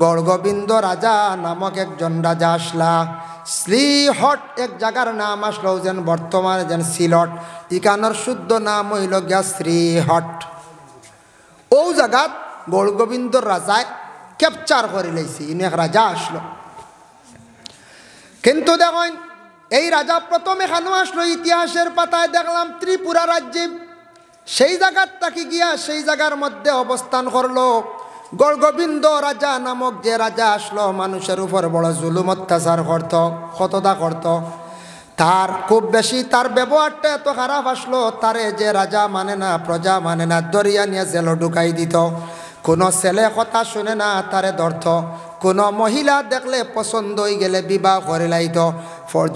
গড়গোবিন্দ রাজা নামক একজন রাজা আসলা। শ্রীহট এক জায়গার নাম আসলো, যেন বর্তমানে যেন সিলট, ইকানোর শুদ্ধ নাম হইল গিয়া শ্রীহট। ও জায়গাত গড়গোবিন্দর রাজায় ক্যাপচার করে লাইছি, ইনি এক রাজা আসলো। কিন্তু দেখেন এই রাজা প্রথম এখানে আসলো, ইতিহাসের পাতায় দেখলাম ত্রিপুরা রাজ্যে। সেই জায়গার তাকে গিয়া সেই জায়গার মধ্যে অবস্থান করলো। গড়গোবিন্দ রাজা নামক যে রাজা আসলো, মানুষের উপর বড় জুলুম অত্যাচার করত, কতটা করত। তার খুব বেশি তার ব্যবহারটা এত খারাপ আসলো, তারে যে রাজা মানে না, প্রজা মানে না, দরিয়া নিয়ে জেল ঢুকাই দিত। কোনো ছেলে কথা শুনে না, তারে ধরত। কোনো মহিলা দেখলে পছন্দ হয়ে গেলে বিবাহ করে লাইত।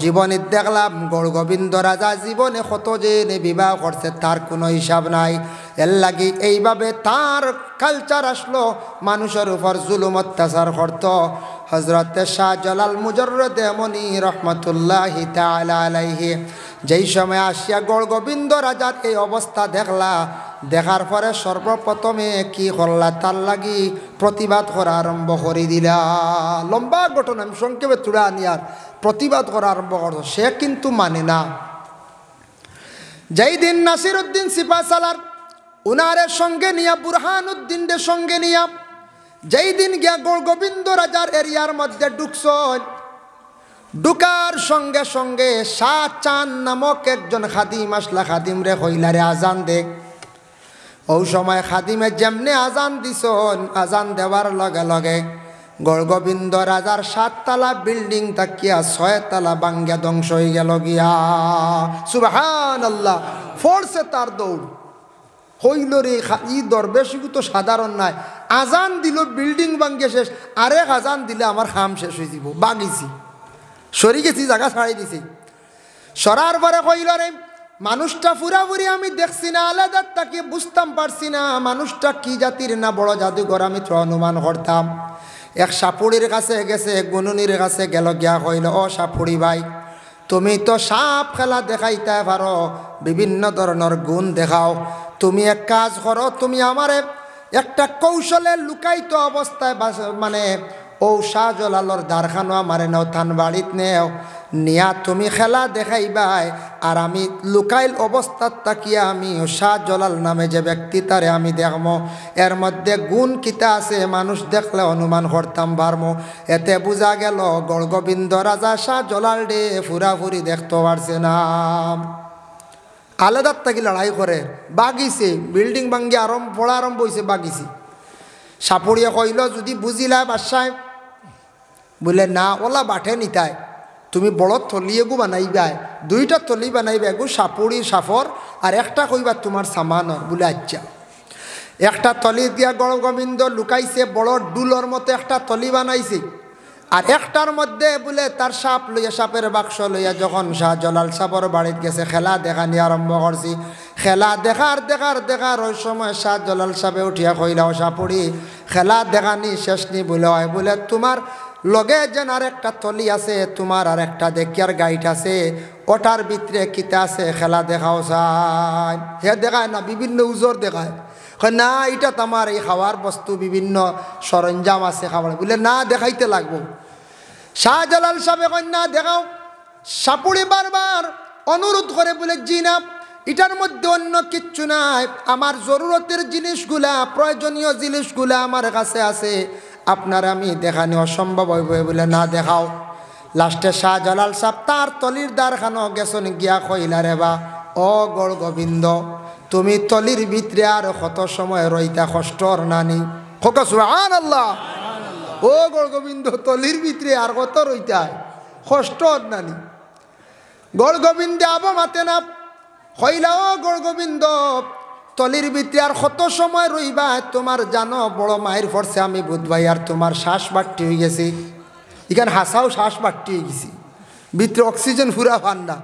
জীবনে দেখলাম গড়গোবিন্দ রাজা জীবনে কত যে বিবাহ করছে তার কোনো হিসাব নাই। এর লাগি এইভাবে তার কালচার আসলো, মানুষের উপর জুলুম অত্যাচার করত। হজরতে শাহজালাল মুজররদে মনি রহমতুল্লাহি তাআলা আলাইহি যেই সময় আসিয়া গড়গোবিন্দ রাজার এই অবস্থা দেখলা, দেখার পরে সর্বপ্রথমে কি করলা, তার লাগি প্রতিবাদ করা আরম্ভ করে দিলা। লম্বা ঘটনা, আমি সংক্ষেপে তুলে আনি আর প্রতিবাদ করা আরম্ভ করতো। সে কিন্তু মানে না। যেই দিন নাসির উদ্দিন সিপাহসালার উনারের সঙ্গে নিয়া, বুরহান উদ্দিনের সঙ্গে নিয়া যেই দিন গিয়া গড়গোবিন্দ রাজার এরিয়ার মধ্যে ঢুকছেন, ঢুকার সঙ্গে সঙ্গে শাহ চাঁদ নামক একজন খাদিম আসলা। খাদিম রে কইলারে আজান দে। ওই সময় খাদিমে যেমনে আজান দিছন, আজান দেওয়ার লগে লগে গড়গোবিন্দ রাজার 7 তলা বিল্ডিং তাকিয়া 6 তলা বাঙ্গা ধ্বংস হয়ে গেল গিয়া। সুবহানাল্লাহ। ফোর্সে তার দৌড় হইল রে। ই দরবেশ তো সাধারণ নাই, আজান দিল বিল্ডিং ভাঙ্গে শেষ, আরেক আজান দিলে আমার খাম শেষ হয়ে যাব। বাগিছি, সরি গেছি, জায়গা ছাড়াই দিছি। সরার পরে কইল রে, মানুষটা পুরাপুরি আমি দেখছি না, আলাদা তাকে বুঝতাম পারছি না মানুষটা কি জাতির না বড় জাদুঘর আমি তো অনুমান করতাম। এক সাপুড়ির কাছে গেছে, গুনুনির কাছে গেল, গিয়া কইল, ও সাপুড়ি ভাই, তুমি তো সাপ খেলা দেখাইতে পারো, বিভিন্ন ধরনের গুণ দেখাও, তুমি এক কাজ করো, তুমি আমারে একটা কৌশলে লুকাইত অবস্থায় মানে ও শাহজালালর দ্বারখানো আমারে নাও, থান বাড়িত নেও নিয়া তুমি খেলা দেখাইবাই, আর আমি লুকাইল অবস্থাত তাকিয়া আমি শাহজালাল নামে যে ব্যক্তি তারে আমি দেখবো, এর মধ্যে গুণ কিতা আছে মানুষ দেখলে অনুমান করতাম পারমো। এতে বোঝা গেল গড়গোবিন্দ রাজা শাহজালাল ডে ফুরাফুরি দেখতে পারছে না। আলাদার তাকি লড়াই করে বাগিছে, বিল্ডিং ভাঙ্গি পড়া আরম্ভ হয়েছে, বাগিছি। সাপুড়িয়া কইল, যদি বুঝিলা বাদশাহ, বলে না ওলা বাঠে নিতাই, তুমি বড় থলি এগু বানাইবাই, 2টা থলি বানাইবা, এগু সাপুড়ি সাফর আর একটা কইবা তোমার সামানর। বলে আচ্ছা। একটা থলি দিয়া গড়গোবিন্দ লুকাইছে, বড় ডুলোর মতো একটা থলি বানাইছে, আর একটার মধ্যে বলে তার সাপ লইয়া, সাপের বাক্স লইয়া যখন শাহজালাল সাপর বাড়িত গেছে, খেলা দেখানি আরম্ভ করছি। খেলা দেখার ওই সময় শাহজালাল সাপে উঠিয়া কইলাও, সাপুড়ি খেলা দেখানি শেষ নি বলে হয়, বলে তোমার লগে যেন আর একটা থলি আছে, তোমার আর একটা দেখিয়ার গাইড আছে, ওটার ভিতরে কিতা আছে খেলা দেখাও চাই। হে দেখায় না, বিভিন্ন উজোর দেখায়, না এটা তো আমার এই খাওয়ার বস্তু, বিভিন্ন সরঞ্জাম আছে খাবার। বলে না দেখাইতে লাগবো। শাহজালাল সাহেব কন্যা দেখাও। সাপুড়ি বারবার অনুরোধ করে বলে, জি না, এটার মধ্যে অন্য কিচ্ছু নাই, আমার জরুরতের জিনিসগুলা, প্রয়োজনীয় জিনিসগুলা আমার কাছে আছে, আপনার আমি দেখানি অসম্ভব হইব। বলে না দেখাও। লাস্টে শাহজালাল সাহেব তার তলির দ্বারখানো গেছন, গিয়া কইলা রে বা, ও গড়গোবিন্দ, তুমি তলির ভিতরে আর কত সময় রইতা, কষ্টর নানি? সুবহানাল্লাহ। ও গড়গোবিন্দ, তলির ভিতরে আর কত রইতা, কষ্টর নানি? গড়গোবিন্দে আবো মাতে না, কইলা, ও গড়গোবিন্দ, তলির ভিতরে আর কত সময় রইবা? তোমার জানো বড় মায়ের পড়ছে আমি বুধবাই, আর তোমার শ্বাস বাট্টি হয়ে গেছে, এখানে হাসাও শ্বাস বাট্টি হয়ে গেছি, ভিতরে অক্সিজেন ফুরা পান না।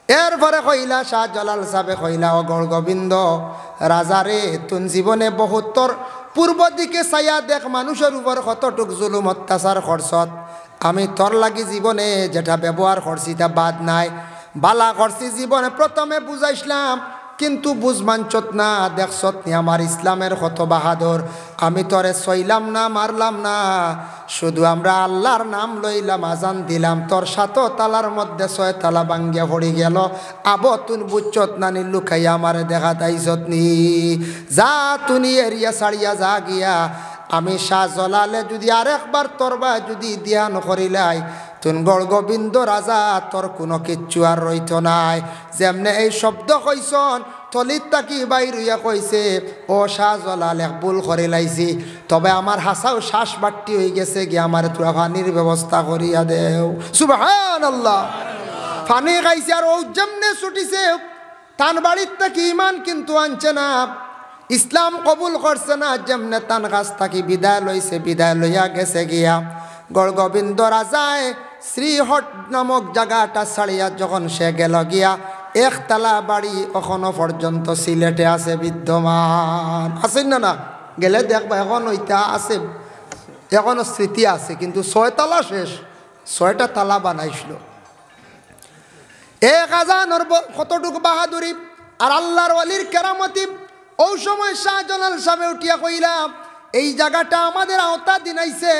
এরপরে কইলা শাহজালাল সাহেব কইলা, ও গড়গোবিন্দ রাজারে, তুন জীবনে বহুতর পূর্ব দিকে চাইয়া দেখ মানুষের উপর কতটুক জুলুম অত্যাচার করছত, আমি তোর লাগি জীবনে যেটা ব্যবহার করছি তা বাদ নাই, বালা করছি জীবনে। প্রথমে বুঝাইছিলাম কিন্তু বুঝ মানছত না, দেখছত নি আমার ইসলামের কত বাহাদুর, আমি তোরে সইলাম না, মারলাম না, শুধু আমরা আল্লাহর নাম লইলাম, আজান দিলাম, তোর 7 তালার মধ্যে 6 তালা ভাঙ্গিয়া পড়ি গেল। আবো তুন বুঝছত না নি, লুকাইয়া আমারে দেখা তাইছত নি, যা তুনি এরিয়া ছাড়িয়া যা গিয়া। আমি শাহ জলালে যদি আরেকবার তোরবা যদি ধ্যান করিলাই, তুন গড় গোবিন্দ রাজা, তোর কোনো কিচ্ছু আর রইত নাই। যেমনে এই শব্দ কইসন, তলিত তাকি বাইর হইয়া কইছে, ও শাহ জলাল এক ভুল করে লাইছি, তবে আমার হাসাও শ্বাস বাট্টি হয়ে গেছে, গিয়ে আমার তুরা পানির ব্যবস্থা করিয়া দেও। সুবহানাল্লাহ। পানি খাইছে আর ও যেমনে ছুটিছে, তান বাড়ির তাকি ইমান কিন্তু আনছে না, ইসলাম কবুল করছে না। যেমনে তান কাছ থাকি বিদায় লইছে, বিদায় লইয়া গেছে গিয়া গড় গোবিন্দ রাজায় শ্রীহট নামক জায়গাটা ছাড়িয়া যখন সে গেল গিয়া, 1 তালা বাড়ি এখনো পর্যন্ত সিলেটে আছে বিদ্যমান, আছেন না? না গেলে দেখবা এখন ওইটা আছে, এখনো স্মৃতি আছে, কিন্তু 6 তালা শেষ, 6টা তালা বানাইছিল। 1000 কতটুকু বাহাদুরি আর আল্লাহর ওয়ালির কেরামতি। ওই সময় শাহজালাল সাহেব উঠিয়া কইলাম, এই জায়গাটা আমাদের আওতা দিনাইছে,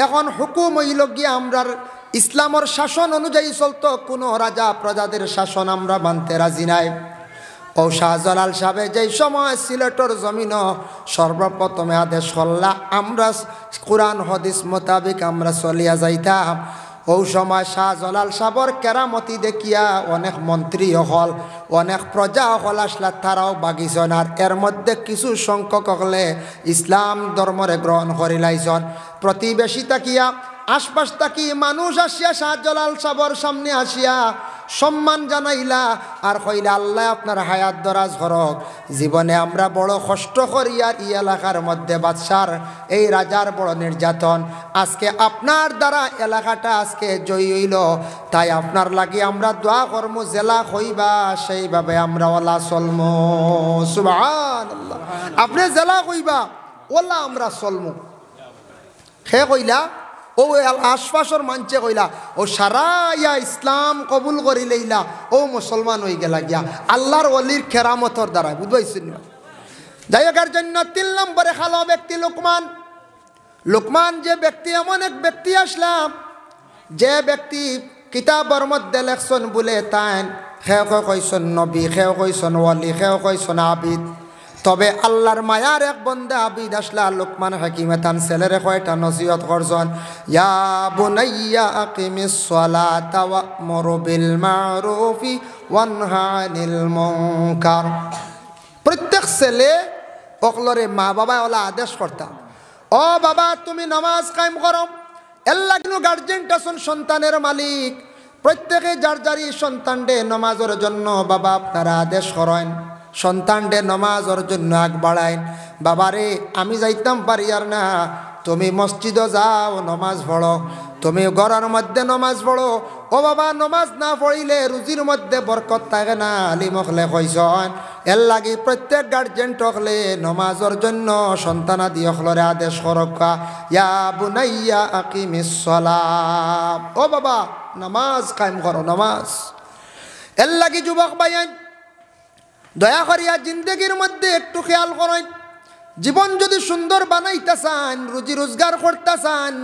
এখন হুকুম হইল গিয়া আমরার ইসলামের শাসন অনুযায়ী চলতো, কোনো রাজা প্রজাদের শাসন আমরা মানতে রাজি নাই। ও শাহজালাল সাহেব যেই সময় সিলেটর জমিন সর্বপ্রথমে আদেশ করলা, আমরা কোরআন হাদিস মোতাবেক আমরা চলিয়া যাইতাম। ওই সময় শাহজালাল সাহেবর কেরামতি দেখিয়া অনেক মন্ত্রী হল, অনেক প্রজা হল আসলা, তারাও বাগিছন। আর এর মধ্যে কিছু সংখ্যক হলে ইসলাম ধর্মরে গ্রহণ করিলাইছন। প্রতিবেশী তাকিয়া আশপাশ তাকি মানুষ আসিয়া শাহজালাল সাহেবর সামনে আসিয়া সম্মান জানাইলা আর কইলা, আল্লাহ আপনার হায়াত দরাজ করক, জীবনে আমরা বড় কষ্ট করিয়া এই এলাকার মধ্যে বাদশার এই রাজার বড় নির্যাতন, আজকে আপনার দ্বারা এলাকাটা আজকে জয়ী হইল, তাই আপনার লাগি আমরা দোয়া কর্ম, জেলা হইবা সেইভাবে আমরা ওলা চলমু। সুবহানাল্লাহ। আপনি জেলা কইবা, ওলা আমরা চলমু। সে কইলা, ও আশপাশর মানছে কইলা, ও সারা ইয়া ইসলাম কবুল করি লইলা, ও মুসলমান হয়ে গেলা গিয়া আল্লাহর ওলির কেরামতর দ্বারা, বুঝবাইছেন না? যাই হোক, এর জন্য 3 নম্বরে খালো ব্যক্তি লোকমান। লোকমান যে ব্যক্তি, এমন এক ব্যক্তি আসলাম, যে ব্যক্তি কিতাবর মধ্যে লেখছেন বলে তাই খেও কইসন নবী, খেও কইসন ওয়ালি, খেও কইসন আবিদ, তবে আল্লাহর মায়ার এক বন্দা আবিদ আসলা লোকমান হাকিমে তান ছেলেরে কয়টা নসিহত করছেন, ইয়া বুনাইয়া আকিমিস সালাতা ওয়া'মুর বিল মা'রুফি ওয়ানহা আনিল মুনকার। প্রত্যেক ছেলে অকলরে মা বাবা ওলা আদেশ করতাম, ও বাবা তুমি নামাজ কায়েম করো। এল্লা কিন্তু গার্জেনটা সন্তানের মালিক, প্রত্যেকে যার যারই সন্তানডে নামাজের জন্য বাবা আপনারা আদেশ করেন, সন্তানডে নামাজের জন্য আগ বাড়াইন। বাবারে আমি যাইতাম পারি আর না, তুমি মসজিদে যাও নমাজ পড়ো, তুমি ঘরের মধ্যে নমাজ পড়ো। ও বাবা নমাজ না পড়িলে রুজির মধ্যে বরকত থাকে না, আলিমকলে কইসন। এর লাগি প্রত্যেক গার্জেন টকলে নমাজের জন্য সন্তানাদি অকলরে আদেশ করকা, ইয়া বুনাইয়া আকিমিস সালাত, ও বাবা নামাজ কায়েম করো, নামাজ। এর লাগি যুবক ভাইয়ান দয়া করিয়া জিন্দগির মধ্যে একটু খেয়াল করেন, জীবন যদি সুন্দর বানাইতে চান, রুজি রোজগার করতে চান,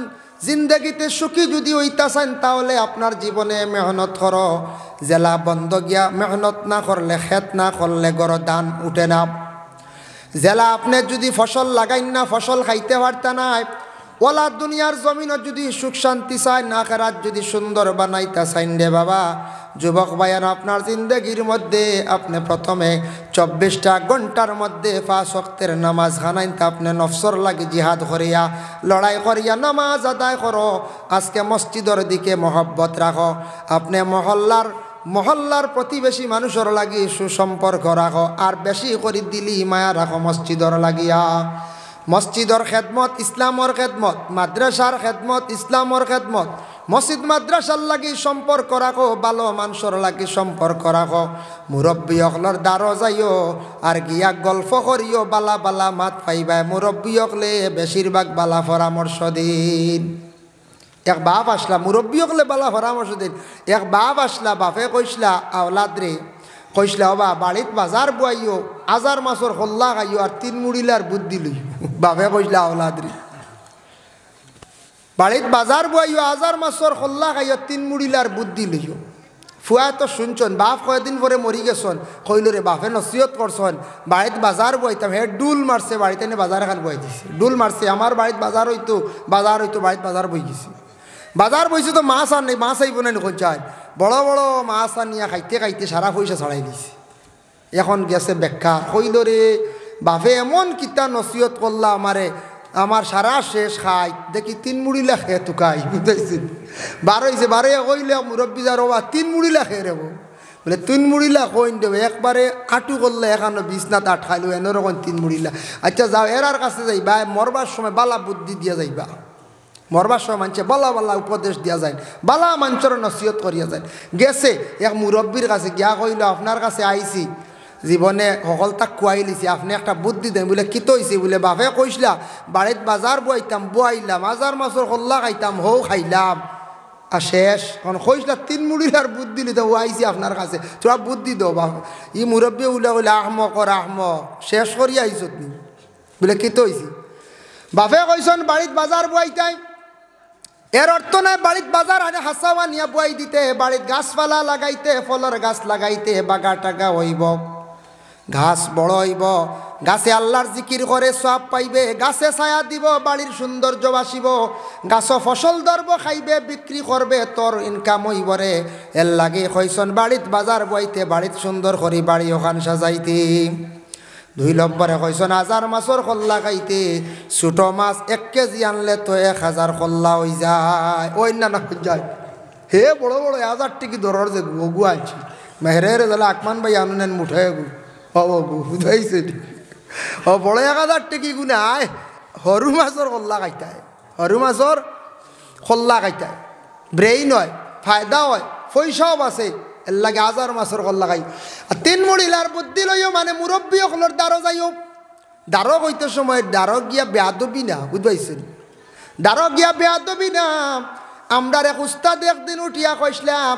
জিন্দগিতে সুখী যদি হইতে চান, তাহলে আপনার জীবনে মেহনত করো। জেলা বন্ধ গিয়া মেহনত না করলে, খেত না করলে গড় দান উঠে না। জেলা আপনি যদি ফসল লাগাইন না, ফসল খাইতে পারতে নাই, ওলা দুনিয়ার জমিনত যদি সুখ শান্তি চান, আখেরাত যদি সুন্দর বানাইতে চাইন রে বাবা, যুবক ভাইয়ান আপনার জিন্দগির মধ্যে আপনি প্রথমে 24টা ঘন্টার মধ্যে 5 ওয়াক্তের নামাজ খানাইন, তা আপনি নফসর লাগি জিহাদ করিয়া লড়াই করিয়া নামাজ আদায় করো। আজকে মসজিদের দিকে মহব্বত রাখো, আপনি মহল্লার প্রতিবেশী মানুষের লাগি সুসম্পর্ক রাখো, আর বেশি করে দিলি মায়া রাখো মসজিদর লাগিয়া। মসজিদর খেদমত ইসলামর খেদমত, মাদ্রাসার খেদমত ইসলামর খেদমত। মসজিদ মাদ্রাসার লাগি সম্পর্ক রাখো, ভালো মানুষের লাগি সম্পর্ক রাখো, মুরব্বী অকলর দ্বারো যাইও আর গিয়া গল্প করিও, বালা বালা মাত পাইবাই। মুরব্বী অকলে বেশিরভাগ বালা পরামর্শ দিন। এক বাপ আসলা, মুরব্বী অকলে বালা পরামর্শ দিন। এক বাপ আসলা, বাপে কইসলা আওলাদ রে, কইসলা বাবা বাড়িত বাজার বুয়াইও আজার মাছর হল্লা খাইও আর 3 মুড়িলার বুদ্ধি লই বাপে কইসলা ওলাদ্রি বাড়িত বাজার বুয়াইও আজার মাছর হল্লা খাইও 3 মুড়িলার বুদ্ধি লইও ফুয়া তো শুনছন বাপ কয়েকদিন পরে মরি গেছন কইল রে বাপে নসিহত করছন বাড়িত বাজার বইতাম হে ডুল মারছে বাড়িতে এনে বাজার এখন বই দিছে ডুল মারছে আমার বাড়িত বাজার হইতো বাড়িত বাজার বই গেছি বাজার বইছে তো মাছ আর নেই মাছ আইব না কোন চাই বড় বড় মাছ আনিয়া খাইতে খাইতে সারা পয়সা ছড়াই দিছে এখন গেছে বেকার কইল রে বাপে এমন কিতা নসিহত করলা আমারে আমার সারা শেষ খাই দেখি 3 মুড়িলা খেয়ে তুকাই বুঝাইছি 12 হয়েছে 12 কইলে মুরব্বী যার বাবা 3 মুড়িলা খেয়ে রেব বলে 3 মুড়িলা কইন দেবে একবারে আটু করলে এখানে বিছনাতে আটকাইলো এনরকম 3 মুড়িলা আচ্ছা যাও এরার কাছে যাইবা মরবার সময় বালা বুদ্ধি দিয়া যাইবা মরবার সময় মানছে বালা বালা উপদেশ দিয়া যায় বালা মানুষের নসিহত করিয়া যায় গেছে এক মুরব্বীর কাছে গিয়া কইল আপনার কাছে আইছি জীবনে সকলতাক খুয়াই লিছি আপনি একটা বুদ্ধি দেন বলে কি হয়েছে বলে বাপে কইসলা বাড়িত বাজার বুয়াইলাম আজার মাছর হল্লা খাইতাম হৌ খাইলাম আর শেষ কারণ কইসলা 3 মুড়িলার বুদ্ধি লিতে ও আইছি আপনার কাছে তোরা বুদ্ধি দাও বাপ ই মুরব্বী উলা বলে আহমক শেষ করিয়া আইস তুমি বলে কি হয়েছে বাপে কইসন বাড়িত বাজার বুয়াইতাই এর অর্থ নাই বাড়িত বাজার আনে হাসাওয়া নিয়ে বুয়াই দিতে বাড়িত গাছপালা লাগাইতে ফলের গাছ লাগাইতে বাগা টাগা হইব ঘাস বড় হইব গাছে আল্লাহর জিকির করে সব পাইবে গাছে ছায়া দিব বাড়ির সৌন্দর্য বাসিব গাছ ফসল ধরব খাইবে বিক্রি করবে তোর ইনকাম হইব রে এর লাগে কইসন বাড়িত বাজার বইতে বাড়িত সুন্দর করি বাড়ি ওখান সাজাইতে 2 নম্বরে কইসন হাজার মাছর খল্লা খাইতে ছোট মাছ 1 কেজি আনলে তো 1000 খল্লা হয়ে যায় ওই না যায় হে বড় বড় 1000 টিকি ধরার যে গু আনছি মেহরের জলে আকমান ভাই আনুনেন মুঠায় গু গু বুঝাইছে ও বড় 1000 টিকি গু নাই সরু মাছর খল্লা খাইতায় সরু মাছর খল্লা খাইতায় ব্রেইন হয় ফায়দা হয় পয়সাও বাঁচে এর লাগে হাজার মাছর খল্লা খাই আর 3 মুড়িলার বুদ্ধি লইও মানে মুরব্বী সকলের দ্বারো যাইও দ্বারো হইতে সময় দ্বারো গিয়া বেয়াদবি না বুঝবাইছেন দ্বারো গিয়া বেয়াদবি না আমরার এক উস্তাদ একদিন উঠিয়া কইসলাম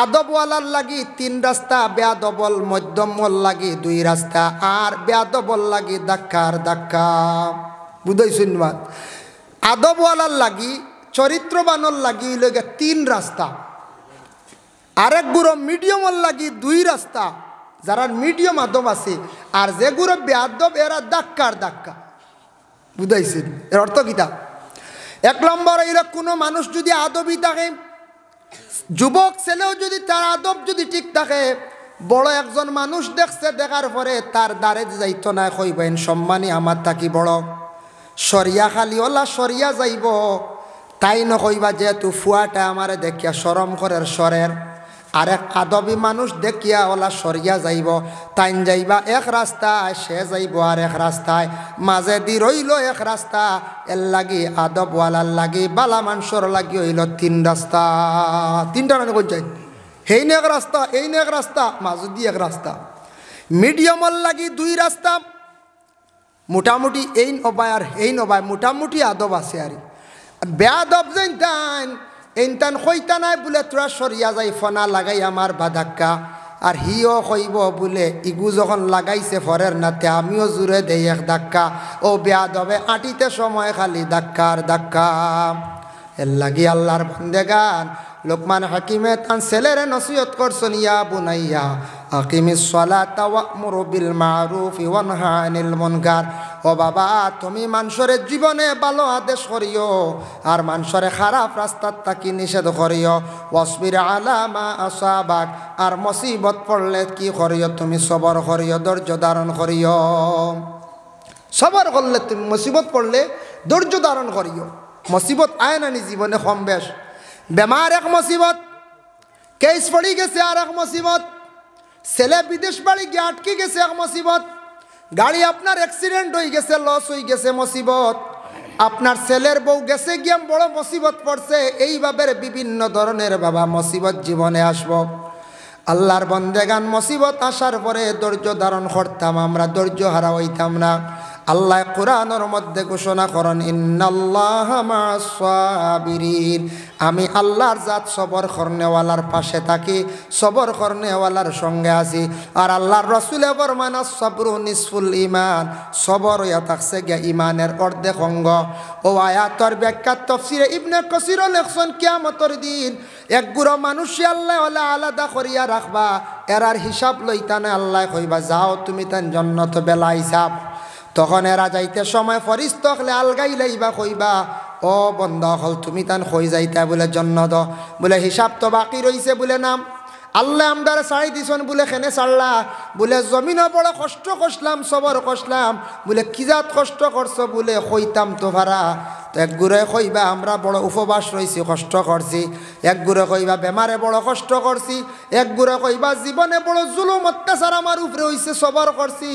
আদবওয়ালার লাগি 3 রাস্তা বেয়াদবল মধ্যমল লাগি 2 রাস্তা আর বেয়াদবল লাগি ধাক্কা বুঝাইছেন মাত আদবওয়ালার লাগি চরিত্রবানর লাগি লগে 3 রাস্তা আরেক গুরো মিডিয়ামর লাগি 2 রাস্তা যারা মিডিয়াম আদব আছে আর যে গুরো বেয়াদব এরা ধাক্কা বুঝাইছেন এর অর্থ কিতা 1 নম্বর এরা কোনো মানুষ যদি আদবই থাকে যুবক ছেলেও যদি তার আদব যদি ঠিক থাকে বড় একজন মানুষ দেখছে দেখার পরে তার দ্বারে যাইতো না কইবেন সম্মানী আমার থাকি বড় সরিয়া খালি ওলা সরিয়া যাইব তাই নকইবা যেহেতু ফুয়াটা আমারে দেখিয়া শরম করে সরের আরেক আদবী মানুষ দেখিয়া ওলা সরিয়া যাইব তাইন যাইবা এক রাস্তায় সে যাইব আর এক রাস্তায় মাঝে দি রইল এক রাস্তা এর লাগি আদবওয়ালার লাগি বালা মানুষের লাগি হইল 3 রাস্তা 3টা মানে কই যাই হেই নে এক রাস্তা এই নে এক রাস্তা মাঝে দি এক রাস্তা মিডিয়ামর লাগি 2 রাস্তা মোটামুটি এই নবায় আর এই নবায় মোটামুটি আদব আছে আর বেয়াদব জানতান ইনতান কইতা নাই বলে তোরা সরিয়া যাই ফনা লাগাই আমার বাধাক্কা আর হিও কইব বলে ইগু যখন লাগাইছে ফরের নাতে আমিও জুড়ে দেই এক ধাক্কা ও বেয়াদবে আটিতে সময় খালি ধাক্কা এর লাগি আল্লাহর বান্দেগান লোকমান হাকিমে তান ছেলেরে নসিহত করছেন ইয়া বুনাইয়া আকিমিস সালাতা ওয়া'মুর বিল মারুফ ওয়া নহা আনিল মুনকার ও বাবা তুমি মানুষের জীবনে ভালো আদেশ করিও আর মানুষের খারাপ রাস্তার থাকি নিষেধ করিও ওয়াসবির আলা মা আসাবাক আর মুসিবত পড়লে কি করিও তুমি সবর করিও ধৈর্য ধারণ করিও সবর করলে তুমি মুসিবত পড়লে ধৈর্য ধারণ করিও মুসিবত আয় না নি জীবনে কম বেশ বেমার এক মুসিবত কেস পড়ি গেছে আর এক মুসিবত ছেলে বিদেশ বাড়ি গিয়ে আটকে গেছে এক মুসিবত গাড়ি আপনার অ্যাক্সিডেন্ট হয়ে গেছে লস হয়ে গেছে মুসিবত আপনার ছেলের বউ গেছে গিয়ে বড় মুসিবত পড়ছে এইভাবে বিভিন্ন ধরনের বাবা মুসিবত জীবনে আসব আল্লাহর বন্দেগান মুসিবত আসার পরে ধৈর্য ধারণ করতাম আমরা ধৈর্য হারা হইতাম না আল্লাহ কোরআনের মধ্যে ঘোষণা করেন ইন্নাল্লাহা মা'আস সাবিরিন, আমি আল্লাহর জাত সবর করনেওয়ালার পাশে থাকি, সবর করনেওয়ালার সঙ্গে আছি। আর আল্লাহর রাসূলে ফরমান আস-সাবরু নিসফুল ঈমান, সবর ইয়া থাকছে গিয়া ঈমানের অর্ধেক অঙ্গ। ও আয়াতের ব্যাখ্যা তাফসীরে ইবনে কাসির লেখছেন কিয়ামতের দিন এক গুড়ো মানুষ আল্লাহ আলাদা করিয়া রাখবা, এরার হিসাব লইতানে আল্লাহ কইবা যাও তুমি তান জান্নাত বেলা হিসাব। তখন এরা যাইতে সময় ফরিস্তা হলে আলগাই লাইবা কইবা ও বন্ধ হল তুমি তান কই যাইতা বলে জান্নাত, বলে হিসাব তো বাকি রইছে, বলে নাম আল্লাহ আমদার ছাড়ি দিছন, বলে খেনে ছাড়লা, বলে জমিনও বড় কষ্ট করলাম সবর করলাম, বলে কি জাত কষ্ট করছো, বলে কইতাম তো ভাড়া। তো এক গুড়ে কইবা আমরা বড় উপবাস রয়েছি কষ্ট করছি, এক গুড়ে কইবা বেমারে বড় কষ্ট করছি, এক গুড়ে কইবা জীবনে বড় জুলুম অত্যাচার আমার উপরে হইছে সবর করছি।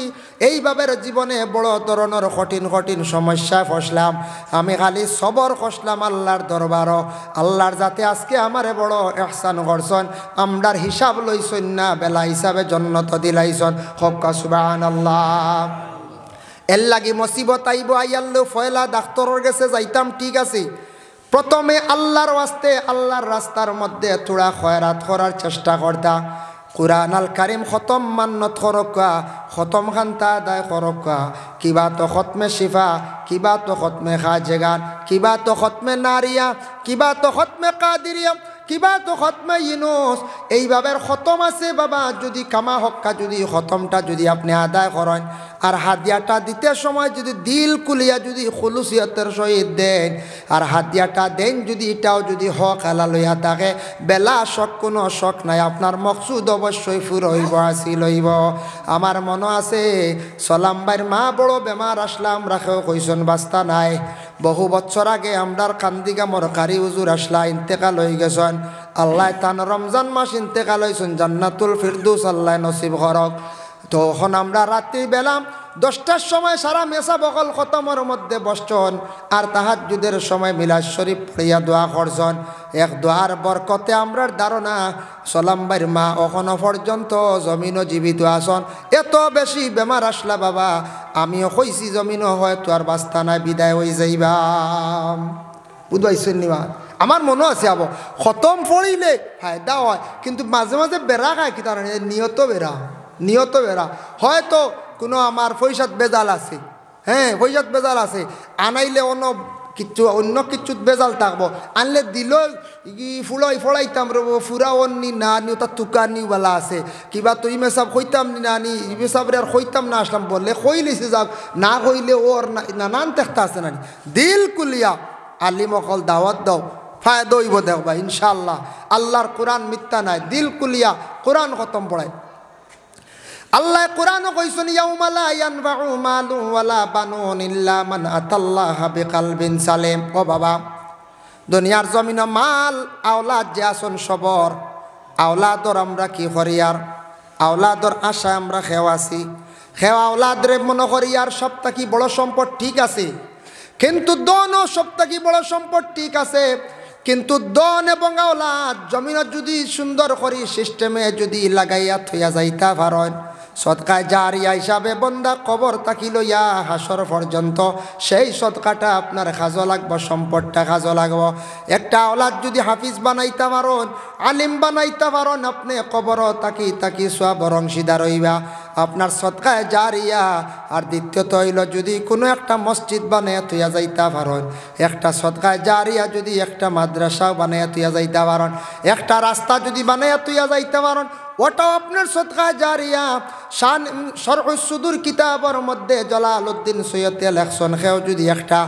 এইভাবে জীবনে বড় ধরনের কঠিন কঠিন সমস্যায় ফসলাম, আমি খালি সবর করলাম আল্লাহর দরবারও। আল্লাহর যাতে আজকে আমারে বড় ইহসান করছেন, আমরার হিসাব লইছেন না, বেলা হিসাবে জান্নাত দিলাইছেন। হক্কা সুবহানাল্লাহ। এর লাগি মুসিবত আইব আইয়াল্লো ফয়লা ডাক্তারের কাছে যাইতাম ঠিক আছে, প্রথমে আল্লাহর ওয়াস্তে আল্লাহর রাস্তার মধ্যে থোড়া খয়রাত করার চেষ্টা করতা। কুরআন আল কারিম খতম মান্নত করকা, খতম খান্তা আদায় করকা, কিবা তো খতমে শিফা, কিবা তো খতমে খাজেগান, কিবা তো খতমে নারিয়া, কিবা তো খতমে কাদিরিয়া, কিবা তো খতমে ইউনুস। এইভাবে খতম আছে বাবা, যদি কামা হক্কা যদি খতমটা যদি আপনি আদায় করেন আর হাদিয়াটা দিতে সময় যদি দিল কুলিয়া যদি খুলুসিয়তের সহিত দেন আর হাদিয়াটা দেন যদি এটাও যদি হক হালাল হইয়া থাকে, বেলা শখ কোনো শখ নাই, আপনার মকসুদ অবশ্যই ফুর হইব আসিল হইব। আমার মনে আছে সলামবাইর মা বড় বেমার আসলাম রাখেও কইসন বাস্তা নাই, বহু বছর আগে আমরার কান্দিগামর কারি হুজুর আসলা ইন্তেকাল হয়ে গেছেন। আল্লাহ তান রমজান মাস ইন্তেকাল হয়েছেন, জান্নাতুল ফিরদৌস আল্লাহ নসিব করক। তখন আমরা রাত্রি বেলা 10টার সময় সারা মেসা বকল খতমের মধ্যে বসছেন আর তাহাজ্জুদের সময় মিলাদ শরীফ পড়িয়া দোয়া করছেন। এক দোয়ার বরকতে আমরার ধারণা সলামবাইর মা এখনো পর্যন্ত জমিনও জীবিত আছেন। এত বেশি বেমার আসলা বাবা, আমিও কইছি জমিনও হয়তো আর বাস্তা নাই, বিদায় হয়ে যাইবা। বুঝবাইছেন নিবা? আমার মনে আছে আবো খতম পড়িলে ফায়দা হয়, কিন্তু মাঝে মাঝে বেড়া খায়, কি তার নিয়ত বেড়া, নিয়ত বেড়া হয়তো কোনো আমার পয়সাত বেজাল আছে, হ্যাঁ পয়সাত বেজাল আছে, আনাইলে অন্য কিচ্ছু অন্য কিচ্ছুত বেজাল থাকবো, আনলে দিল ফুলাই ফড়াইতাম রব ফুরা অন্নি না নি তার তুকা নিওয়ালা আছে, কিবা তো ইমেসাব খইতাম নি না নি ইমেসাবরে আর খইতাম না আসলাম, বললে খইলিছে যাক না কইলে ওর নানান তেখতা আছে না, দিল কুলিয়া আলিম অকল দাওয়াত দাও, ফায়দা হইব দেখবা ইনশাআল্লাহ। আল্লাহর কোরআন মিথ্যা নাই, দিল কুলিয়া কোরআন খতম পড়ায়। আল্লাহ কোরআনও কইছেন ইয়াউমা লা ইয়ানফাউ মালু ওয়ালা বানুন ইল্লা মান আতাল্লাহা বিকালবিন সালিম। ও বাবা, দুনিয়ার জমিনে মাল আওলাদ যে আসন সবর, আওলাদর আমরা কি করি আর আওলাদর আশা আমরা খেওয়াছি, খেওয়া আওলাদরে মনে করি আর সবটা কি বড় সম্পদ ঠিক আছে, কিন্তু দনও সবটা কি বড় সম্পদ ঠিক আছে, কিন্তু দন এবং আওলাদ জমিনত যদি সুন্দর করি সিস্টেমে যদি লাগাইয়া থইয়া যাইতা পারেন, সদকায় জারিয়া হিসাবে বন্দা কবর তাকি লইয়া হাসর পর্যন্ত সেই সদকাটা আপনার কাজে লাগবো, সম্পদটা কাজে লাগবো। একটা আওলাদ যদি হাফিজ বানাইতে পারেন, আলিম বানাইতে পারেন, আপনি কবর তাকি তাকি সব অংশীদার হইবা, আপনার সদকায় জারিয়া। আর দ্বিতীয়ত হইল যদি কোনো একটা মসজিদ বানাইয়া তুইয়া যাইতে পারেন, একটা সদকায় জারিয়া যদি একটা মাদ্রাসাও বানাইয়া তুইয়া যাইতে পারেন, একটা রাস্তা যদি বানাইয়া তুইয়া যাইতে পারেন, ওটাও আপনার সদকায় জারিয়া। শান শরহুস সুদুর কিতাবের মধ্যে জালালউদ্দিন সৈয়দে লেখছেন, কেউ যদি একটা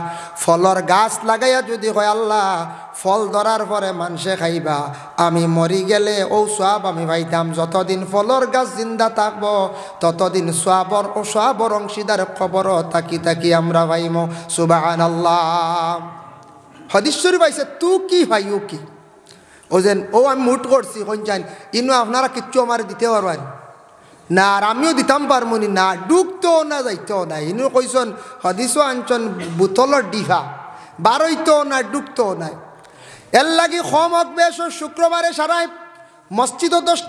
ফলর গাছ লাগাইয়া যদি হয় আল্লাহ ফল ধরার পরে মানুষে খাইবা, আমি মরি গেলে ও সওয়াব আমি পাইতাম, যতদিন ফলর গাছ জিন্দা থাকবো ততদিন সওয়াবর ও সওয়াবর অংশীদার খবর তাকি তাকি আমরা পাইমো। সুবহানাল্লাহ। হাদিস শরীফ আইছে তু কি ভাই ও কি ও যেন ও আমি মুট করছি কইছেন ইনো আপনারা কিচ্ছু আমার দিতে পারবেন না, আর আমিও দিতাম পারমনি না, ডুবতেও না যাইতেও না। ইনো কইছেন হাদিসও আনছেন বোতলের ডিহা, বারইতেও না ডুবতেও নাই। এর লাগি কম বেশ শুক্রবারে সারাই মসজিদও 10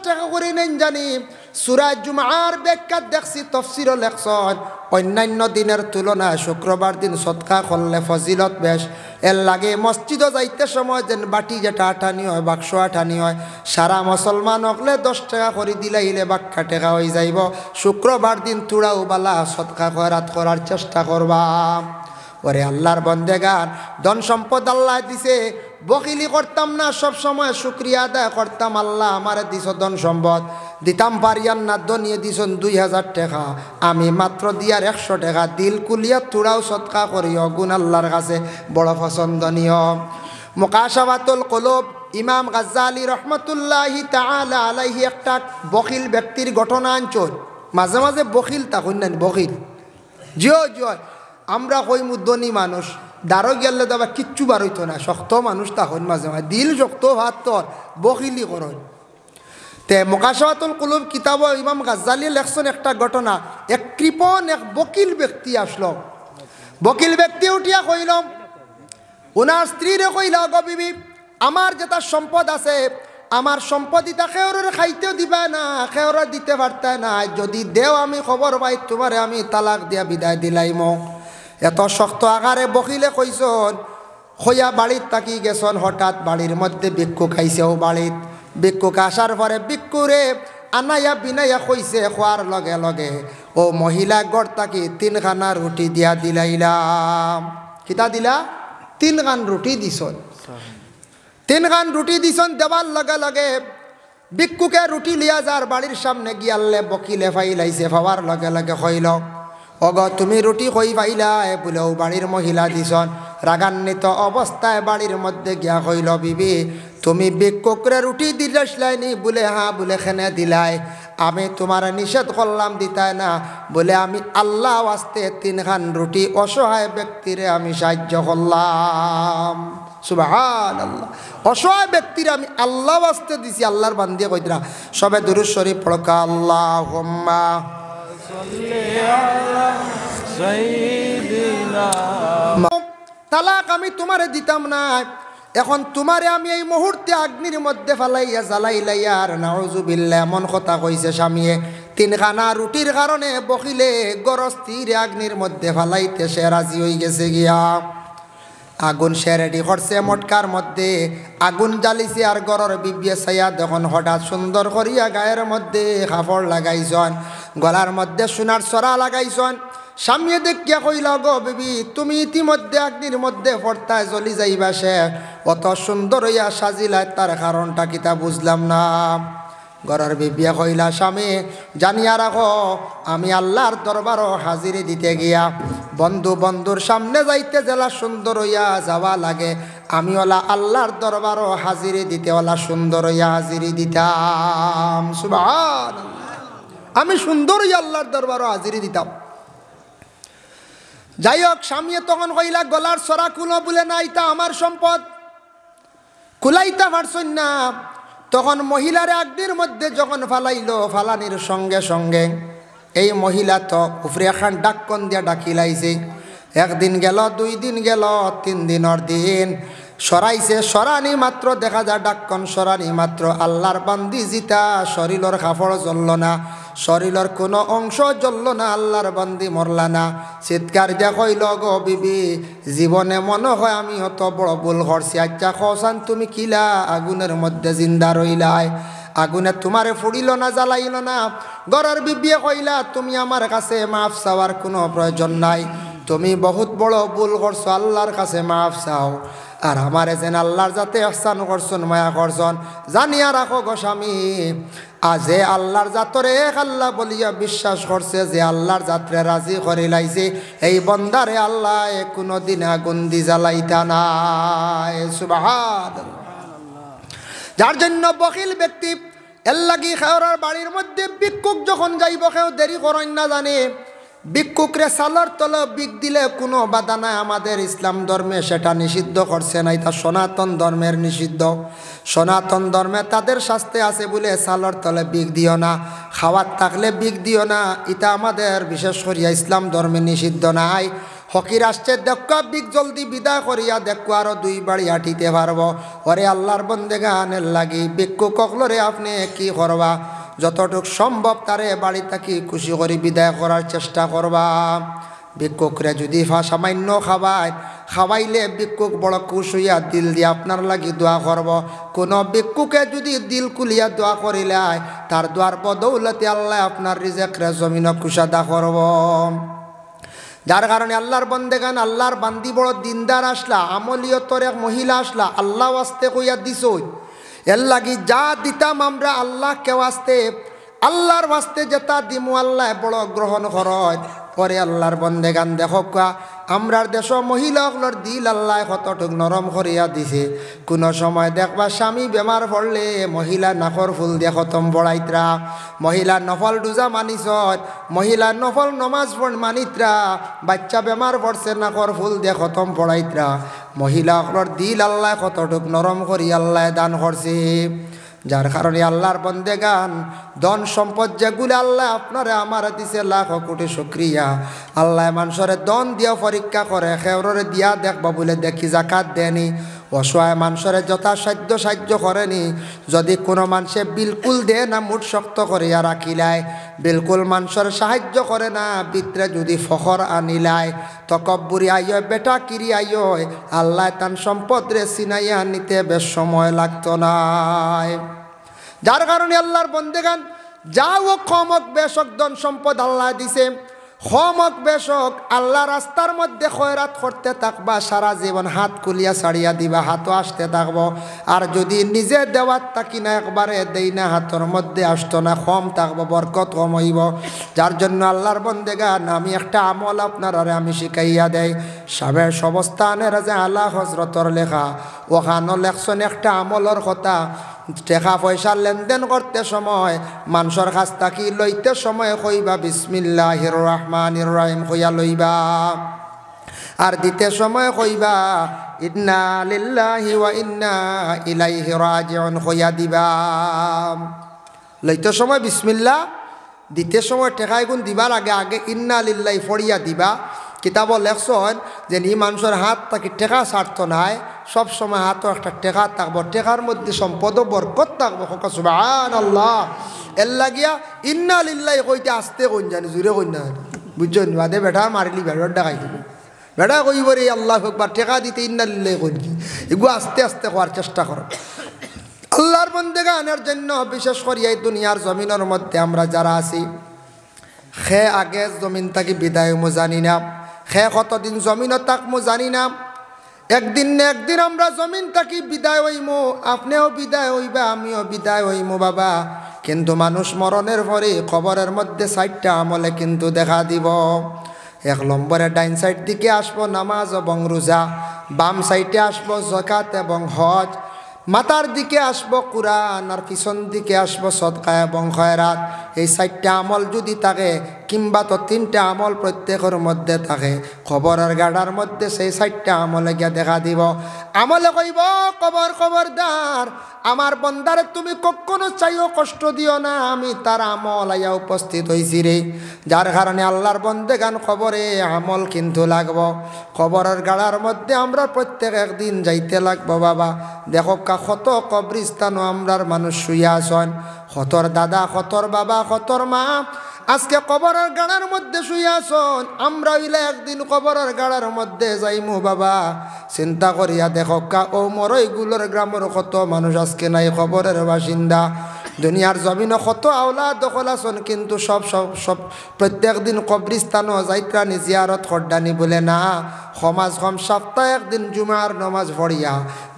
টাকা করে নেন জানি। সূরা জুমার ব্যাখ্যা দেখছি, তফসিরও লেখছেন অন্যান্য দিনের তুলনায় শুক্রবার দিন সদকা করলে ফজিলত বেশ। এর লাগে মসজিদও যাইতে সময় যেন বাটি যেটা আঠানি হয়, বাক্স আঠানি হয়, সারা মুসলমান হকলে 10 টাকা করে দিলাইলে বাক্কা টাকা হয়ে যাইব। শুক্রবার দিন তুড়াও বালা সদকা খয়রাত করার চেষ্টা করবা। ওরে আল্লাহর বন্দেগান, ধন সম্পদ আল্লাহ দিছে, বকিলি করতাম না, সব সময় শুকরিয়া আদায় করতাম। আল্লাহ আমারে দিছ ধন সম্পদ, দিতাম পারিয়ান না, দনিয়ে দিছন 2000 টাকা, আমি মাত্র দিয়ার 100 টাকা দিল কুলিয়া তুড়াও সদকা করি, অগুণ আল্লাহর কাছে বড় পছন্দনীয়। মুকাশাফাতুল কুলুব ইমাম গাজ্জালি রহমতুল্লাহি তাআলা আলাইহি একটা বকিল ব্যক্তির ঘটনা আনছেন। মাঝে মাঝে বকিল তখন নেন, বকিল জিও জিও আমরা কই মুদ্দনি মানুষ, দাঁড়ো গেলে দাবা কিচ্ছু বার হইতো না, শক্ত মানুষ তখন মাঝে মাঝে দিল শক্ত, ভাত তোর বকিলি করন। তে মুকাশাফাতুল কুলুব কিতাব ইমাম গাজ্জালি লেখছেন একটা ঘটনা। এক কৃপণ এক বকিল ব্যক্তি আসলো। বকিল ব্যক্তি উঠিয়া কইল, ওনার স্ত্রীরে কইল, গো বিবি, আমার যেটা সম্পদ আছে, আমার সম্পদ ইটা খেওরের খাইতেও দিবা না, খেওরে দিতে পারতে না, যদি দেও আমি খবর পাই তোমারে আমি তালাক দিয়া বিদায় দিলাইম। এত শক্ত আকারে বকিলে কইসন। হইয়া বাড়ির তাকি গেছন, হঠাৎ বাড়ির মধ্যে ভিক্ষুক খাইছেও। বাড়িত ভিক্ষুক আসার পরে ভিক্ষুরে আনাইয়া বিনাইয়া কইছে, খোয়ার লগে লগে ও মহিলা গড় তাকি 3 খানা রুটি দিয়া দিলাইলাম। কিতা দিলা? 3 খান রুটি দিছন। 3 খান রুটি দিছন। দেওয়ার লগে লগে ভিক্ষুকে রুটি লিয়া যার বাড়ির সামনে গিয়ালে বকিলে ফাইলাইছে। ফাওয়ার লগে লগে কইল, অগ তুমি রুটি কই পাইলা? বলেও বাড়ির মহিলা দিছন। রাগান্বিত অবস্থায় বাড়ির মধ্যে গিয়া কইল, বিবি তুমি ভিক্ষুকরে রুটি দিলাইনি? বলে হ্যাঁ। বলে খেনে দিলাই? আমি তোমার নিষেধ করলাম দিতাই না। বলে আমি আল্লাহ ওয়াস্তে 3 খান রুটি অসহায় ব্যক্তিরে আমি সাহায্য করলাম। সুবহানাল্লাহ। অসহায় ব্যক্তির আমি আল্লাহ ওয়াস্তে দিছি। আল্লাহর বান্দিয়া কইতরা সবে দুরূদ শরীফ পড়কা, আল্লাহুম্মা তালাক আমি তোমারে দিতাম না, এখন তোমারে আমি এই মুহূর্তে অগ্নির মধ্যে ফালাইয়া জ্বালাইলাইয়া। আর নাউজুবিল্লাহ, এমন কথা কইছে স্বামীয়ে। 3 খানা রুটির কারণে বকিলে গরস্তির অগ্নির মধ্যে ফালাইতে সে রাজি হয়ে গেছে গিয়া। আগুন সে রেডি করছে, মটকার মধ্যে আগুন জ্বালিছে। আর গরর বিবিয়ে ছাইয়া দেখুন হঠাৎ সুন্দর করিয়া গায়ের মধ্যে কাপড় লাগাইছন, গলার মধ্যে সোনার সরা লাগাইছন। স্বামী দেখিয়া কইল, গো বিবি তুমি ইতিমধ্যে অগ্নির মধ্যে পড়তায় জ্বলি যাইবা, সে অত সুন্দর হইয়া সাজিলায়, তার কারণটা কিতা বুঝলাম না। গরর বিবিয়া কইলা, স্বামী জানিয়া রাখো, আমি আল্লাহর দরবারও হাজিরি দিতে গিয়া বন্ধুর সামনে যাইতে জেলা সুন্দর হইয়া যাওয়া লাগে, আমি ওলা আল্লাহর দরবারও হাজিরি দিতে ওলা সুন্দর হইয়া হাজিরি দিতাম। সুবহানাল্লাহ। আমি সুন্দর হইয়া আল্লাহর দরবারও হাজিরি দিতাম। যাই হোক, স্বামী তখন কইলা, গলার সরা কুলো? বলে না, এটা আমার সম্পদ, কুলাইতে পারছই না। তখন মহিলার অগ্নির মধ্যে যখন ফালাইলো, ফালানির সঙ্গে সঙ্গে এই মহিলা তো উপরে এখন ডাক্কন দিয়া ডাকিলাইছে। 1 দিন গেল, 2 দিন গেল, 3 দিনের দিন সরাইছে। সরানি মাত্র দেখা যায় ডাক্কন সরানি মাত্র আল্লাহর বান্দি জিতা শরীরের কাপড় জ্বলল না, শরীরের কোনো অংশ জ্বলল না, আল্লাহর বান্দি মরলা না। চিৎকার দিয়া কইল, গো বিবি জীবনে মনে হয় আমি অত বড় ভুল করছি। আচ্ছা কসান তুমি কিলা আগুনের মধ্যে জিন্দা রইলাই? আগুনে তোমারে ফুড়িল না, জ্বালাইল না? গরর বিবিয়ে কইলা, তুমি আমার কাছে মাফ চাওয়ার কোনো প্রয়োজন নাই, তুমি বহুত বড় ভুল করছো, আল্লাহর কাছে মাফ চাও। আর আমারে যেন আল্লাহর যাতে ইহসান করছন, মায়া করছন। জানিয়া রাখো গো স্বামী, আজে আল্লাহর জাতরে এক আল্লাহ বলিয়া বিশ্বাস করছে, যে আল্লাহর জাতরে রাজি করে লাইছে, এই বন্দারে আল্লাহ কোনো দিন আগুন দি জ্বালাইতা নাই। সুবহানাল্লাহ। যার জন্য বকিল ব্যক্তি এর লাগি খেওরার বাড়ির মধ্যে ভিক্ষুক যখন যাইব, কেউ দেরি করেন না জানে। ভিক্ষুকরে সালর তলে বিক দিলে কোনো বাধা নাই, আমাদের ইসলাম ধর্মে সেটা নিষিদ্ধ করছে না, এটা সনাতন ধর্মের নিষিদ্ধ। সনাতন ধর্মে তাদের শাস্তি আছে বলে সালর তলে বিক দিও না, খাওয়ার থাকলে বিক দিও না, এটা আমাদের বিশেষ করিয়া ইসলাম ধর্মে নিষিদ্ধ নাই। ফকির আসছে দেখো বিক জলদি বিদায় করিয়া দেখো আরো 2 বাড়ি হাঁটিতে পারবো। ওরে আল্লাহর বন্দেগানের লাগি ভিক্ষু কখলরে আপনি কি করবা, যতটুক সম্ভব তারে বাড়ি থাকি খুশি করে বিদায় করার চেষ্টা করবা। ভিক্ষুকরে যদি সামান্য খাওয়াইলে ভিক্ষুক বড় খুশ হইয়া দিল দিয়ে আপনার লাগি দোয়া করব। কোনো ভিক্ষুকে যদি দিল কুলিয়া দোয়া করিলে তার দোয়ার বদৌলতে আল্লাহ আপনার রিজেকরে জমিন কুশাদা করব। যার কারণে আল্লাহর বন্দেগান আল্লাহর বান্দি বড় দিনদার আসলা, আমলিয়তর এক মহিলা আসলা, আল্লাহ ওয়াস্তে কইয়া দিস এর লাগি যা দিতাম আমরা আল্লাহ কে ওয়াস্তে আল্লাহর ওয়াস্তে যেটা দিমু আল্লাহ বড় গ্রহণ করয়। পরে আল্লাহর বন্দেগান দেখো আমরার দেশ মহিলাগুলোর দিল আল্লাহ কতটুক নরম করিয়া দিছে। কোনো সময় দেখবা স্বামী বেমার পড়লে মহিলা নাকর ফুল দিয়ে খতম পড়াইতরা, মহিলা নফল ডুজা মানিস, মহিলা নফল নমাজ মানিতরা, বাচ্চা বেমার পড়ছে নাকর ফুল দিয়ে খতম পড়াইতরা। মহিলাগুলোর দিল আল্লাহ কতটুক নরম করি আল্লাহ দান করছে। যার কারণে আল্লাহর বন্দেগান ধন সম্পদ যেগুলো আল্লাহ আপনারে আমার দিছে লাখ কোটি শুকরিয়া। আল্লাহ মানুষের ধন দিয়া পরীক্ষা করে, খেউরে দিয়া দেখবা বলে দেখি জাকাত দেনি, অসহায় মানুষের যথাসাধ্য সাহায্য করেনি। যদি কোনো মানুষে বিলকুল দে না মুঠ শক্ত করিয়া রাখিলায়, বিলকুল মানুষের সাহায্য করে না ভিতরে যদি ফখর আনিলায়, তকব্বুরি আইয় বেটা কিরি আইয় আল্লাহ তান সম্পদ রে চিনাইয়া নিতে বেশ সময় লাগতো না। যার কারণে আল্লাহর বন্দেগান যাও কমক বেশক ধন সম্পদ আল্লাহ দিছে, কমক বেশক আল্লাহ রাস্তার মধ্যে খয়রাত করতে থাকবা, সারা জীবন হাত খুলিয়া ছাড়িয়া দিবা, হাতও আসতে থাকবো। আর যদি নিজে দেওয়ার থাকি না একবারে দেই না, হাতের মধ্যে আসতো না, কম থাকবো, বরকত কম হইব। যার জন্য আল্লাহর বন্দেগান আমি একটা আমল আপনার আমি শিখাইয়া দেয়। সাবের সবস্থানের যে আল্লাহ হজরতর লেখা ওখানো লেখছেন একটা আমলের কথা। টাকা পয়সা লেনদেন করতে সময় মানুষের কাছ থাকি লইতে সময় কইবা বিসমিল্লাহির রহমানির রহিম কইয়া লইবা, আর দিতে সময় কইবা ইন্না লিল্লাহি ওয়া ইন্না ইলাইহি রাজিউন কইয়া দিবা। লইতে সময় বিসমিল্লাহ, দিতে সময় টেকাই গুণ দিবার আগে আগে ইন্না লিল্লাহি পড়িয়া দিবা। কিতাব লেখছেন যে ই মানুষের হাত থাকি টেকা ছাড়ত নাই, সব সময় হাতও একটা টেকা থাকবো, টেকার মধ্যে সম্পদ বরকত থাকবো। সুবহানাল্লাহ। এর লাগিয়া ইন্না লিল্লাহি কইতে আসতে কইন জানি, জুড়ে কইন না, বুঝছেন? বাদে বেটা মারিলি বেড়ার ডাকাই দিবি, বেটা কইব রে আল্লাহ একবার টেকা দিতে ইন্না লিল্লাহি কইন কি, এগুলো আস্তে আস্তে হওয়ার চেষ্টা করো। আল্লাহর বন্দেগানের জন্য বিশেষ করে এই দুনিয়ার জমিনের মধ্যে আমরা যারা আছি, খে আগে জমিন থাকি বিদায় মো জানি না, খে কতদিন জমিনও থাকমো জানি না। একদিন না একদিন আমরা জমিন থাকি বিদায় হইমো, আপনিও বিদায় হইবা, আমিও বিদায় হইমো বাবা। কিন্তু মানুষ মরণের পরে কবরের মধ্যে 4টা আমলে কিন্তু দেখা দিব। 1 নম্বরে ডাইন সাইড দিকে আসবো নামাজ এবং রোজা, বাম সাইডে আসবো যাকাত এবং হজ, মাথার দিকে আসবো কুরআন, আর পিছন দিকে আসবো সদকা এবং খয়রাত। এই 4টা আমল যদি থাকে, কিংবা তো 3টা আমল প্রত্যেকের মধ্যে থাকে, খবরের গাড়ার মধ্যে সেই 4টা আমলে গিয়া দেখা দিব। আমলে কইব খবরদার আমার বন্দারে তুমি কখনো চাইও কষ্ট দিও না, আমি তার আমল আইয়া উপস্থিত হইছি রে। যার কারণে আল্লাহর বন্দেগান খবরে আমল কিন্তু লাগবো। খবরের গাড়ার মধ্যে আমরা প্রত্যেক একদিন যাইতে লাগবো বাবা। দেখো কত কবরিস্তানও আমরার মানুষ শুইয়া আছেন, কতর দাদা, কতর বাবা, কতর মা আজকে কবরের গাড়ার মধ্যে শুইয়া আছেন। আমরা হইলে একদিন কবরের গাড়ার মধ্যে যাইমু বাবা। চিন্তা করিয়া দেখো ও মরইগুলোর গ্রামের কত মানুষ আজকে নাই খবরের বাসিন্দা। দুনিয়ার জমিনে কত আওলা দখল আছেন, কিন্তু সব প্রত্যেক দিন কবরিস্তানও যাইত্রানি জিয়ারত করডানি বলে না। সমাজ কম সপ্তাহে একদিন জুমার নমাজ পড়িয়া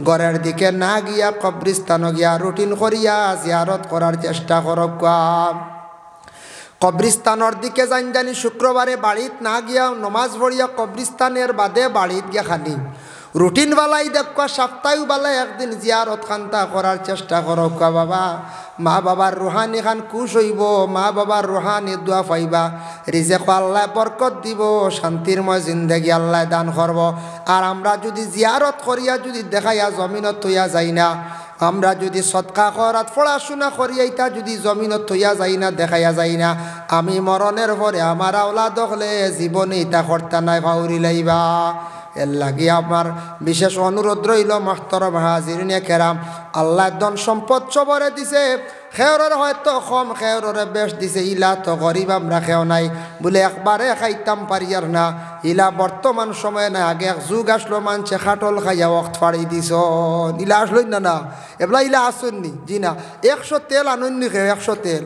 ঘরের দিকে না গিয়া কবরিস্তানও গিয়া রুটিন করিয়া জিয়ারত করার চেষ্টা করক। কবরিস্তানের দিকে জানি শুক্রবারে বাড়িত না গিয়া নমাজ পড়িয়া কবরিস্তানের বাদে বাড়িত গিয়া খানি রুটিন বালাই দেখবা, সপ্তাহ বালাই একদিন জিয়ারত খান্তা করার চেষ্টা করক বাবা। মা বাবার রুহানি খান খুশ হইব, মা বাবার রুহানি দোয়া পাইবা, রিজেক আল্লাহ বরকত দিব, শান্তিরময় জিন্দেগি আল্লাহ দান করব। আর আমরা যদি জিয়ারত করিয়া যদি দেখাইয়া জমিনত তৈয়া যাই না, আমরা যদি সদকা করাত পড়াশোনা করিয়াইতা যদি জমিনত থইয়া যাই না দেখাইয়া যাই না আমি মরণের পরে আমার আওলাদ হলে জীবনে ইতা কর্তা নাই ভাউরি লাইবা এর লাগে আমার বিশেষ অনুরোধ রইল মাহতরম হাজিরিনে কেরাম আল্লাহ ধন সম্পদ সবরে দিছে খেয়রের হয়তো কম খেয়রের বেশ দিছে ইলা তো গরিব আমরা খেও নাই বলে একবারে খাইতাম পারিয়ার না ইলা বর্তমান সময়ে না আগে এক যুগ আসলো মানছে খাটল খাইয়া ওয়াক্ত ফাড়ি দিছ ইলা আসলই না না এবলা ইলা আসুননি জি না 100 তেল আনন্নি খেয়ে 100 তেল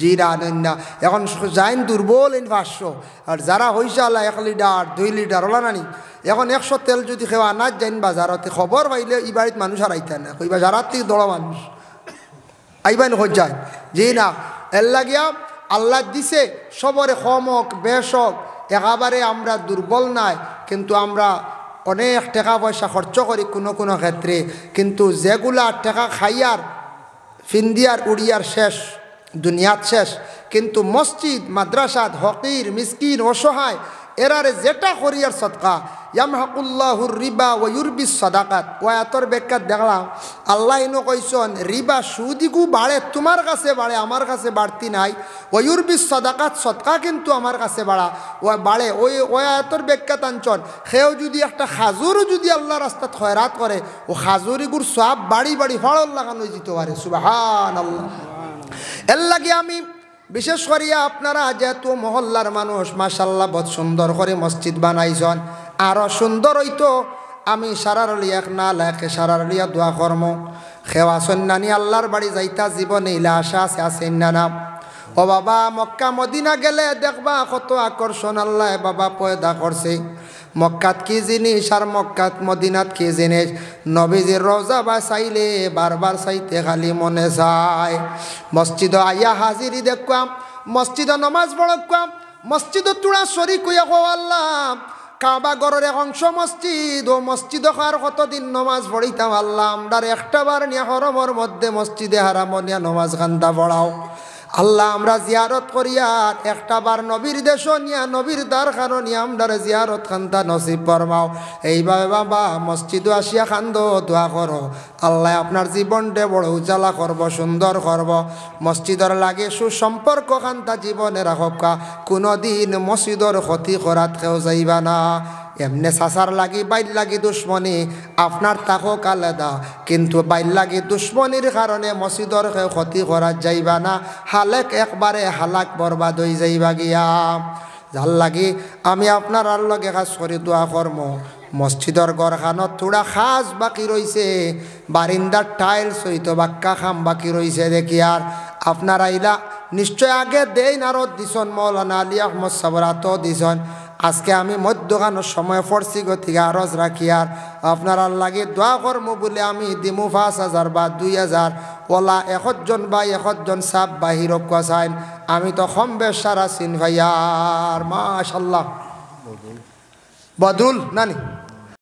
জিরা আনন্দ এখন যাইন দুর্বল ইন 500 আর যারা হইছে আল্লাহ 1 লিটার 2 লিটার ওলা নানি এখন 100 তেল যদি খেওয়া না যাইন বাজারতে খবর পাইলে এই বাড়িতে মানুষ আর আইতা না কই বাজারাত থেকে দড়া মানুষ আইবান হয়ে যায় জি না এর লাগিয়া আল্লাহ দিছে সবরে কমক বেশক একেবারে আমরা দুর্বল নাই কিন্তু আমরা অনেক টাকা পয়সা খরচ করি কোনো কোনো ক্ষেত্রে কিন্তু যেগুলা টাকা খাইয়ার ফিন্দিয়ার উড়িয়ার শেষ দুনিয়াত শেষ কিন্তু মসজিদ মাদ্রাসাত হকির মিসকিন অসহায় এরারে যেটা করিয়ার সদকা ইয়ামহাকুল্লাহুর রিবা ওয়া ইউরবিস সাদাকাত ওয়াতর বেকাত দেখলাম আল্লাহ ইনো কইছন রিবা সুদিগু বাড়ে তোমার কাছে বাড়ে আমার কাছে বাড়তি নাই ওয়া ইউরবিস সাদাকাত সদকা কিন্তু আমার কাছে বাড়া ও বাড়ে ওই ওয়াতর বেকাত আনছন সেও যদি একটা খাজুরও যদি আল্লাহ রাস্তাত খয়রাত করে ও খাজুরিগুর সব বাড়ি বাড়ি ফাড়ল লাগানো যেতে পারে সুবহানাল্লাহ এর লাগে আমি বিশেষ করিয়া আপনারা যেহেতু মহল্লার মানুষ মাশাল্লাহ বহুত সুন্দর করে মসজিদ বানাইছেন আরও সুন্দর হইতো আমি সারারলি এক না লাগে সারারলিয়া দোয়া কর্ম খেওয়া সন্ন্যানি আল্লাহর বাড়ি যাইতা জীবনে ইলা আশা আছে আছেন না না ও বাবা মক্কা মদিনা গেলে দেখবা কত আকর্ষণ আল্লাহ বাবা পয়দা করছে মক্কাত কি জিনিস আর মক্কাত মদিনাত কি জিনিস নবীজির রওজা বা চাইলে বারবার চাইতে খালি মনে যায় মসজিদ আইয়া হাজিরি দেখবাম মসজিদ নমাজ পড়কাম মসজিদ তুড়া শরীক হইয়া কো আল্লাহ কাবা ঘরের অংশ মসজিদ ও মসজিদ খার কতদিন নমাজ পড়িতাম আল্লাহ আমরার একটা বার নিয়া হরমর মধ্যে মসজিদে হারাম নিয়া নমাজ খান্দা পড়াও আল্লাহ আমরা জিয়ারত করিয়ার একটা বার নবীর দেশ নিয়া নবীর দ্বারখানো নিয়া আমরা জিয়ারত খান্দা নসিব ফরমাও এইভাবে বাবা মসজিদ আসিয়া খান্দ দোয়া করো আল্লাহ আপনার জীবনটা বড় উজালা করব সুন্দর করব মসজিদর লাগে সুসম্পর্ক খান্তা জীবনে রাখকা কোনোদিন মসজিদর ক্ষতি করাত কেউ যাইবা না এমনি সাসার লাগি বাইর লাগি দুশ্মনী আপনার তাকক আলাদা কিন্তু বাইর লাগি দুশ্মনির কারণে মসজিদর ক্ষতি করা যাইবা না হালেক একবারে হালাক বরবাদ হয়ে যাইবা গিয়া যার লাগি আমি আপনার আর লগে কাজ করি দোয়া কর্ম মসজিদর গড়খানত থোড়া খাস বাকি রয়েছে বারিন্দার টাইলস হইতো বাক্কা খাম বাকি রয়েছে দেখি আর আপনার আইলা নিশ্চয় আগে দেই নারদ দিছন মৌলানা আলী আহমদ সাবরাত দিছন আজকে আমি মধ্যখানোর সময় পড়ছি গতিকে আরজ রাখি আর আপনারা লাগে দোয়া কর্ম বলে আমি দিমু 5,000 বা 2,000 ওলা 1 জন বা 1 জন সাপ বাহির চাইন আমি তো কম বেশ সারা চিন ভাইয়ার মাশাল্লাহ বদুল নানি